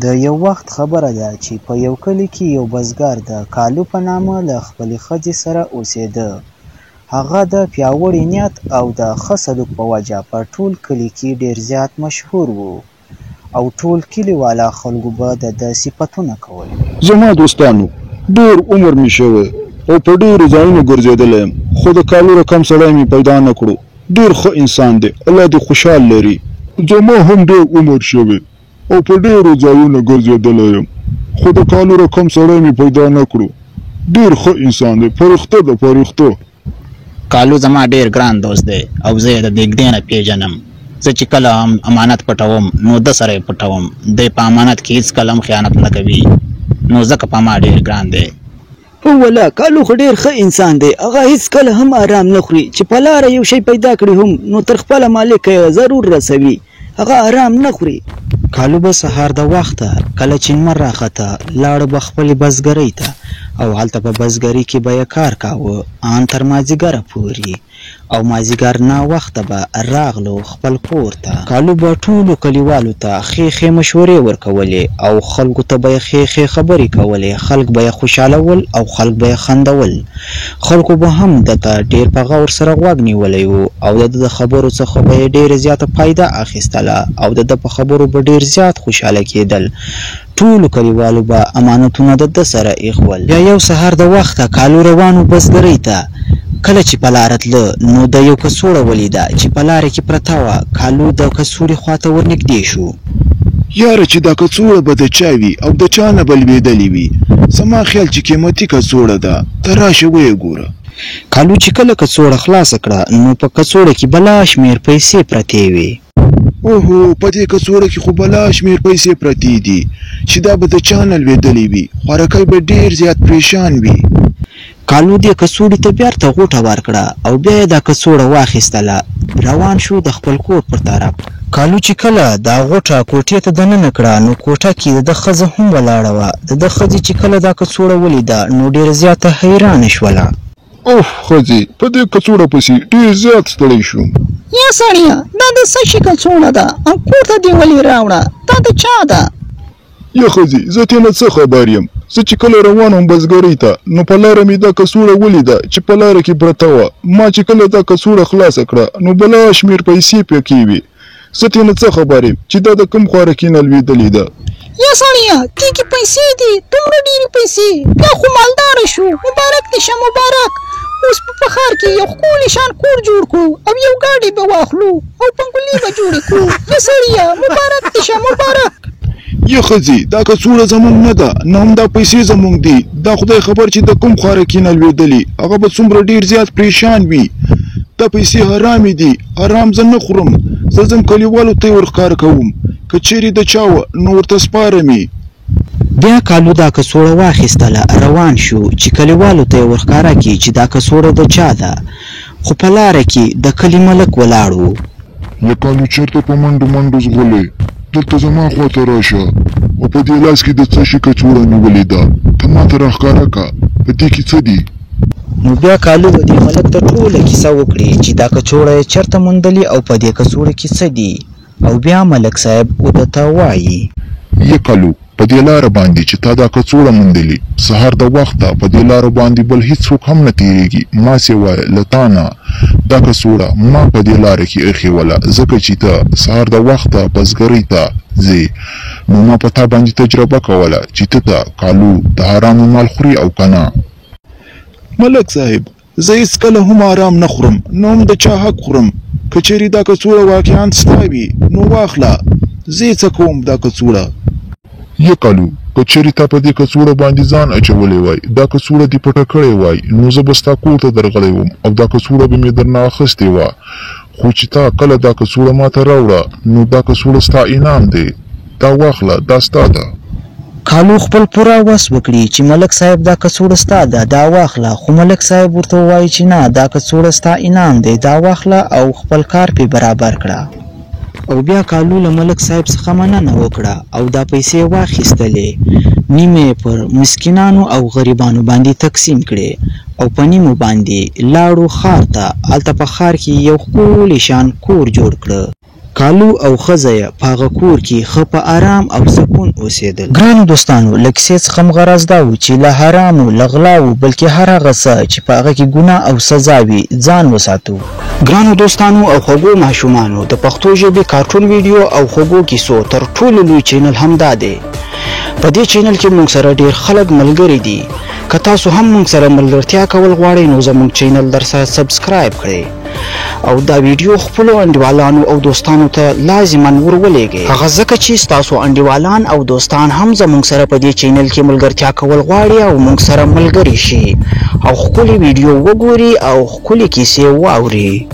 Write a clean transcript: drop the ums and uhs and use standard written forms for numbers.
د یو وخت خبره ده چې په یو کلي کې یو بزګر د کالو په نامه له خپلې ښځې سره اوسېده. هغه د پیاوړي نیت او د ښه سلوک په وجه په ټول کلي کې ډېر زیات مشهور و او ټول کلیواله خلکو به د ده صفتونه کول. زما دوستانو، ډېر عمر مې شوی او په ډېرو ځایونو ګرځېدلی یم، خو د کالو رقم سړی مې پیدا نه کړو. ډېر ښه انسان دی، الله دې خوشحال لري. زما هم ډېر عمر شوی او په ډېرو ځایونو ګرځېدلی یم، خو د کالو رقم سړی مې پیدا نه کړو. ډېر ښه انسان دی، فرښته ده فرښته. کالو زما ډېر ګران دوست دی او زه یې د نږدې نه پیژنم. زه چې کله هم امانت پټوم نو ده سره یې پټوم. دی په امانت کې هېڅکله هم خیانت نه کوي، نو ځکه په ما ډېر ګران دی. هو والله کالو خو ډېر ښه انسان دی. هغه هېڅکله هم آرام نه خوري چې په لاره یو شی پیدا کړي هم نو تر خپله مالک یې ضرور رسوي. هغه آرام نه خوري. کالو به سهار د وخته کله چې لمر راخته لاړه به خپلې بزګرۍ ته او هلته په بزګرۍ کې به یې کار کاوه ان تر مازدیګره پورې، او مازدیګر ناوخته به راغلو خپل کور ته. کالو به ټولو کلیوالو ته ښې ښې مشورې ورکولې او خلکو ته به یې ښې ښې خبرې کولې. خلک به یې خوشحالول او خلک به یې خندول. خلکو به هم دته ډېر په غور سره غوږ نیولی و او د ده د خبرو څخه به یې ډېره زیاته فایده اخیستله او د ده په خبرو به ډېر زیات خوشحاله کېدل. ټولو کلیوالو به امانتونه د ده سره ایښول. بیا یو سهار د وخته کالو روانو بزګرۍ ته. کله چې په لاره تله نو د یو کڅوړه ولیده چې په لاره کې پرته وه. کالو د کڅوړې خواته ورنږدې شو. یاره چې دا کڅوړه به د چا وي او د چا نه به لوېدلې وي. زما خیال چې قیمتي کڅوړه ده، ته راشه ویې ګوره. کالو چې کله کڅوړه خلاصه کړه نو په کڅوړه کې بلا شمېر پیسې پرتې وې. اوهو، په دې کڅوړه کې خو بلا شمېر پیسې پرتې دي چې دا به د چا نه لوېدلې وي. خوارکی به ډېر زیات پریشان وي. کالو دې کڅوړې ته بیرته غوټه ورکړه او بیا یې دا کڅوړه واخیستله. روان شو د خپل کور پر طرف. کالو چې کله دا غوټه کوټې ته دننه کړه نو کوټه کې د ده ښځه هم ولاړه وه. د ده ښځې چې کله دا کڅوړه ولیده نو ډېره زیاته حیرانه شوله. اوف ښځې، په دې کڅوړه پسې ډېر زیات ستړی شوم. یا سړیه، دا د څه شي کڅوړه ده او کور ته دې ولې راوړه؟ دا د چا ده؟ یا ښځې، زه ترېنه څه خبر یم؟ زه چې کله روان وم بزګرۍ ته نو په لاره مې دا کڅوړه ولیده چې په لاره کې پرته وه. ما چې کله دا کڅوړه خلاصه کړه نو بلا شمېر پیسې پکې وې. زه ترېنه څه خبر یم چې دا د کوم خوارکي نه لوېدلې ده؟ یا سړیه، دې کې پیسې دي، دومره ډېرې پیسې. دا خو مالداره شو، مبارک دې شه مبارک. اوس په ښار کې یو ښکلی شان کور جوړ کړو او یو ګاډی به واخلو او بنګلې به جوړې کړو. یا سړیه، مبارک دې شه مبارک. یا ښځې، دا کڅوړه زموږ نه ده، نه هم دا پیسې زموږ دي. دا خدای خبر چې د کوم خوارکي نه لوېدلي، هغه به څومره ډېر زیات پریشان وي. دا پیسې حرامې دي، حرام زه نه خورم. زه ځم کلیوالو ته یې ورښکاره کوم، که چیرې د چا وه نو ورته سپارم یې. بیا کالو دا کڅوړه واخیستله، روان شو چې کلیوالو ته یې ورښکاره کړي چې دا کڅوړه د چا ده. خو په لاره کې د کلي ملک ولاړ و. یا کالو چېرته په منډو منډو ځغلې؟ دلته زما خواته راشه او په دې لاس کې د څه شي کڅوړه نیولې ده، ته ماته راښکاره کړه په دې کې څه دي؟ نو بیا کالو د دې ملک ته ټوله کیسه وکړي چې دا کڅوړه یې چېرته موندلې او په دې کڅوړه کې څه دي. او بیا ملک صاحب وده ته وایي، یا کالو، په دې لاره باندې چې تا دا کڅوړه موندلې، سهار د وخته په دې لاره باندې بل هېڅوک هم نه تېرېږي. ما سې وایه له تا نه دا کڅوړه ما په دې لاره کې ایښې وله، ځکه چې ته سهار د وخته بزګرۍ ته ځې. نو ما په تا باندې تجربه کوله چې ته ته کالو د حرامو مال خوري او که نه. ملک صاحب، زه هېڅکله هم آرام نه خورم، نه هم د چا حق خورم. که چیرې دا کڅوړه واقعا ستا وي نو واخله، زه یې څه کوم دا کڅوړه. یا کالو، که چیرې تا په دې کڅوړه باندې ځان اچولی وای، دا کڅوړه دې پټه کړې وای، نو زه به ستا کور ته درغلی وم او دا کڅوړه به مې درنه اخیستې وه. خو چې تا کله دا کڅوړه ماته راوړه نو دا کڅوړه ستا انعام دی، دا واخله، دا ستا ده. کالو خپل پوره وس وکړي چې ملک صاحب دا کڅوړه ستا ده، دا واخله. خو ملک صاحب ورته ووایي چې نه، دا کڅوړه ستا انعام دی، دا واخله او خپل کار پې برابر کړه. او بیا کالو له ملک صاحب څخه مننه وکړه او دا پیسې واخیستلې. نیمه یې پر مسکینانو او غریبانو باندې تقسیم کړې او په نیمو باندې لاړو ښار ته. هلته په ښار کې یو ښکلی شان کور جوړ کړه. کالو او ښځه په هغه کور کې ښه په آرام او سکون اوسېدل. ګرانو دوستانو، له کیسې څخه م غرض دا و چې له حرامو، له غلاو، بلکې هر هغه څه چې په هغه کې ګناه او سزا وي ځان وساتو. ګرانو دوستانو او خوږو ماشومانو، د پښتو ژبې کارټون ویډیو او خوږو کیسو تر ټولو لوی چینل همدا دی. په دې چینل کې موږ سره ډېر خلک ملګري دي. که تاسو هم موږ سره ملګرتیا کول غواړئ نو زموږ چینل درسره سبسکرایب کړئ او دا ویډیو خپلو انډیوالانو او دوستانو ته لازما ورولېږئ. هغه ځکه چې ستاسو انډیوالان او دوستان هم زموږ سره په دې چینل کې ملګرتیا کول غواړي او موږ سره ملګري شي او ښکلې ویډیو وګوري او ښکلې کیسې واوري.